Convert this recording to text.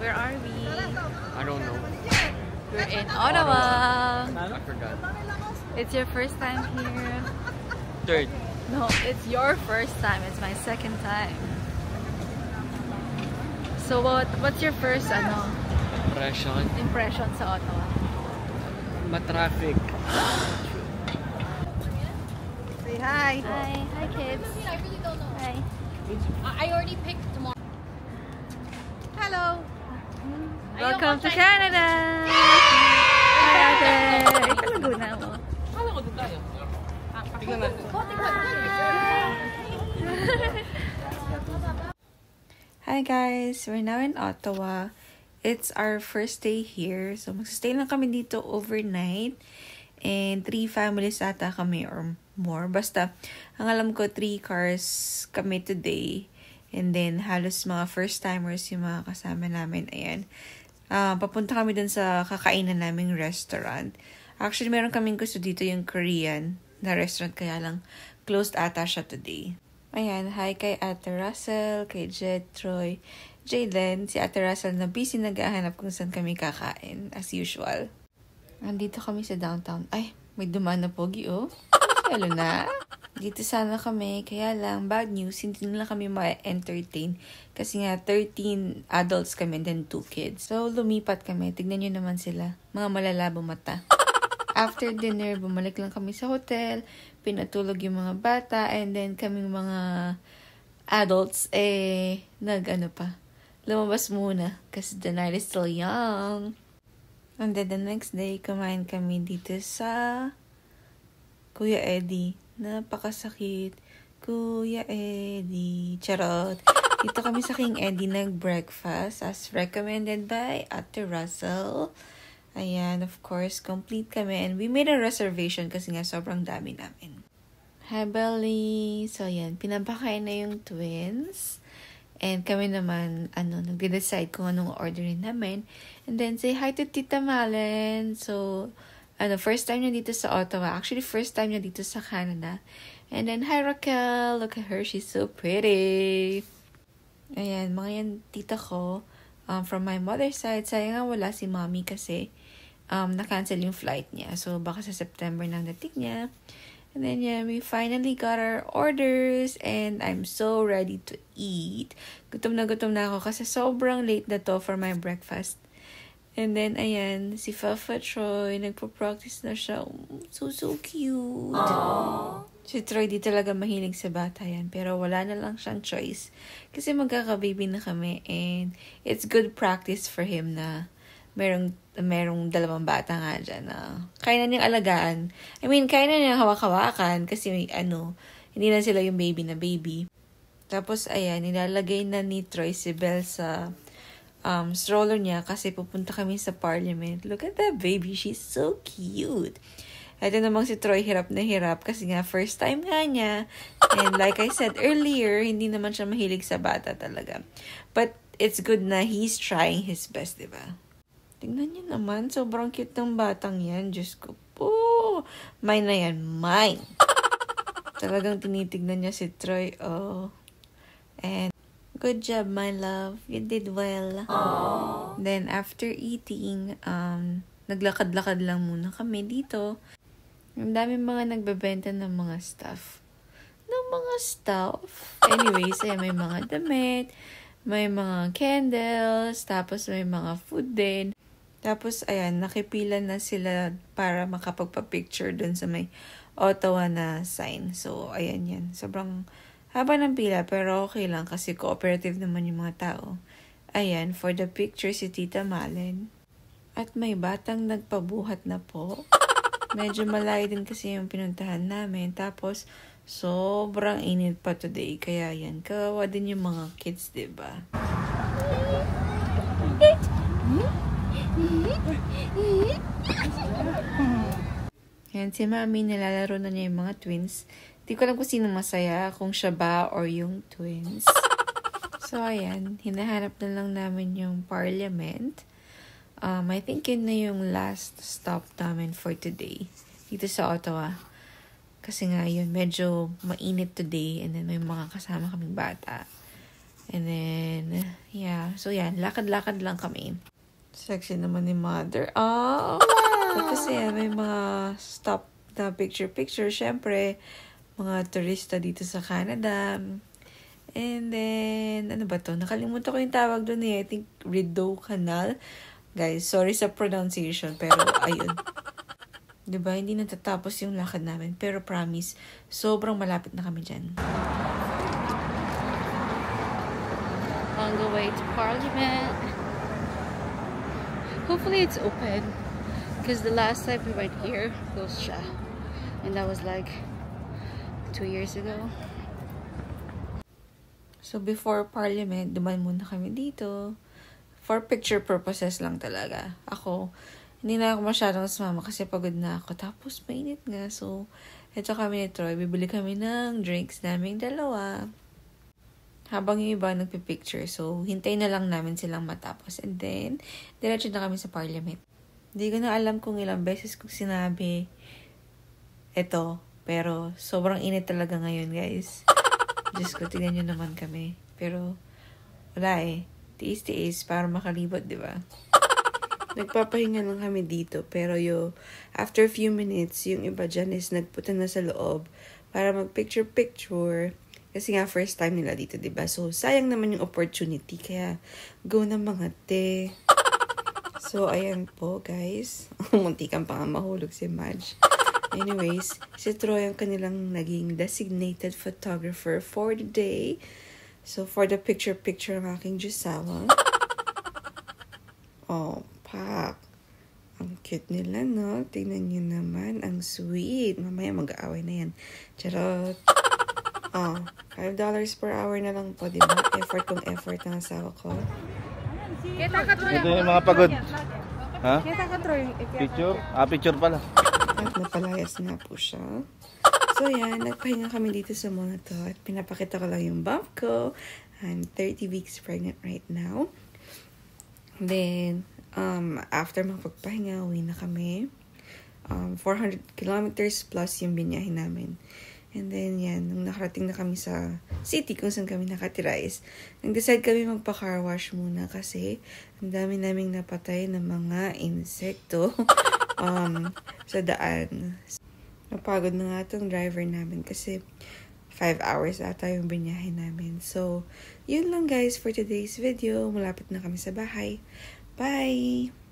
Where are we? I don't know. We're in Ottawa. I forgot. It's your first time here? Third. No, it's your first time. It's my second time. So what's your first impression sa Ottawa? Matraffic. Say hi. Hi kids. I really don't know. Hi. I already picked tomorrow. Hello. Welcome to Canada. Hi ate. Ikaw Laguna mo. Kala ko doon tayo. Tignan natin. Hi guys, we're now in Ottawa. It's our first day here. So magsistay lang kami dito overnight. And 3 families ata kami or more. Basta, ang alam ko 3 cars kami today. And then halos mga first timers yung mga kasama namin. Ayan. Papunta kami dun sa kakainan naming restaurant. Actually, meron kaming gusto dito yung Korean na restaurant. Kaya lang, closed ata siya today. Ayan, hi kay Ate Russell, kay Jed, Troy, Jayden. Si Ate Russell na busy naghahanap kung saan kami kakain, as usual. Nandito kami sa downtown. Ay, may dumaan na pogi, oh. Hello na. Dito sana kami, kaya lang, bad news, hindi na kami ma-entertain. Kasi nga, 13 adults kami, then 2 kids. So, lumipat kami. Tignan nyo naman sila. Mga malalabo mata. After dinner, bumalik lang kami sa hotel. Pinatulog yung mga bata. And then, kaming mga adults, lumabas muna. Kasi the night is still young. And then, the next day, kumain kami dito sa Kuya Eddie. Napakasakit. Kuya Eddie. Charot. Dito kami sa King Eddie nag-breakfast as recommended by Ate Russell. Ayan, of course, complete kami. And we made a reservation kasi nga sobrang dami namin. Hi, Belly. So, ayan. Pinapakain na yung twins. And kami naman, nag-decide kung anong orderin namin. And then, say hi to Tita Malen. So, first time niya dito sa Ottawa. Actually, first time niya dito sa Canada. And then, hi Raquel. Look at her. She's so pretty. Ayan, mga yan tita ko. From my mother's side, sayang nga wala si mommy kasi na-cancel yung flight niya. So, baka sa September nang dating niya. And then, yeah, we finally got our orders and I'm so ready to eat. Gutom na ako kasi sobrang late na to for my breakfast. And then, ayan, si Fafa Troy, nagpo-practice na siya. So cute. Aww. Si Troy di talaga mahilig sa bata yan. Pero wala na lang siyang choice. Kasi magkaka-baby na kami. And it's good practice for him na merong 2 bata nga dyan na kaya na niyang alagaan. I mean, kaya na niyang hawak-hawakan kasi hindi na sila yung baby na baby. Tapos, ayan, nilalagay na ni Troy si Belle sa stroller niya kasi pupunta kami sa Parliament. Look at that baby. She's so cute. Ito namang si Troy hirap na hirap kasi nga first time nga niya. And like I said earlier, hindi naman siya mahilig sa bata talaga. But it's good na he's trying his best, diba? Tingnan niyo naman. Sobrang cute ng batang yan. Diyos ko po. Mine na yan. Mine. Talagang tinitignan niya si Troy. Oh. And good job, my love. You did well. Aww. Then, after eating, naglakad-lakad lang muna kami dito. Ang dami mga nagbebenta ng mga stuff. Anyways, may mga damit, may mga candles, tapos may mga food din. Tapos, ayan, nakipila na sila para makapagpa-picture dun sa may Ottawa na sign. So, ayan yan. Sobrang haba ng pila, pero okay lang kasi cooperative naman yung mga tao. Ayan, for the picture si Tita Malen. At may batang nagpabuhat na po. Medyo malayo din kasi yung pinuntahan namin. Tapos, sobrang init pa today. Kaya yan, kawawa din yung mga kids, diba? Yan, si Mami, nalalaro na niya yung mga twins. Di ko alam kung sino masaya, kung siya ba or yung twins. So, ayan, hinahanap na lang namin yung Parliament. I think yun na yung last stop namin for today. Dito sa Ottawa. Kasi nga yun, medyo mainit today and then may mga kasama kaming bata. And then, yeah. So, yan. Lakad-lakad lang kami. Sexy naman ni mother. Oh! Tapos, yan. May mga stop na picture-picture. Syempre, mga turista dito sa Canada. And then, ano ba to? Nakalimutan ko yung tawag doon eh. I think Rideau Canal. Guys, sorry sa pronunciation. Pero, ayun. Diba? Hindi natatapos yung lakad namin. Pero promise, sobrang malapit na kami dyan. On the way to Parliament. Hopefully it's open. Because the last time we went here, closed siya. And that was like 2 years ago. So, before Parliament, duman muna kami dito. For picture purposes lang talaga. Ako, hindi na ako masyadong sumama kasi pagod na ako. Tapos, mainit nga. So, ito kami ni Troy. Bibili kami ng drinks naming dalawa. Habang yung iba nagpipicture. So, hintay na lang namin silang matapos. And then, diretso na kami sa Parliament. Hindi ko na alam kung ilang beses kong sinabi ito. Pero, sobrang init talaga ngayon, guys. Diyos ko, tingnan nyo naman kami. Pero, wala eh. Tiis-tiis para makalibot, di ba? Nagpapahinga lang kami dito. Pero after a few minutes, yung iba dyan is nagpunta na sa loob para mag-picture-picture. Kasi nga, first time nila dito, di ba? So, sayang naman yung opportunity. Kaya, go na mga te. So, ayan po, guys. Muntikan pa nga mahulog si Madge. Anyways, si Troy ang kanilang naging designated photographer for the day. So, for the picture-picture ng aking Jusawa. Oh, pak. Ang cute nila, no? Tingnan nyo naman. Ang sweet. Mamaya mag-aaway na yan. Charot. Oh, $5 per hour na lang po, diba? Effort kong effort ng asawa ko. Ito yung mga pagod. Ha? Picture? Picture pala. At napalayas nga po siya. So yan, nagpahinga kami dito sa mall na to. At pinapakita ko lang yung bump ko. I'm 30 weeks pregnant right now. Then, after magpagpahinga, uwi na kami. 400 kilometers plus yung binyahin namin. And then, yan, nung nakarating na kami sa city kung saan kami nakatira is, nag-decide kami magpa-car wash muna kasi ang dami naming napatay ng mga insekto sa daan. Napagod na nga itong driver namin kasi 5 hours ata yung binyahe namin. So, yun lang guys for today's video. Malapit na kami sa bahay. Bye!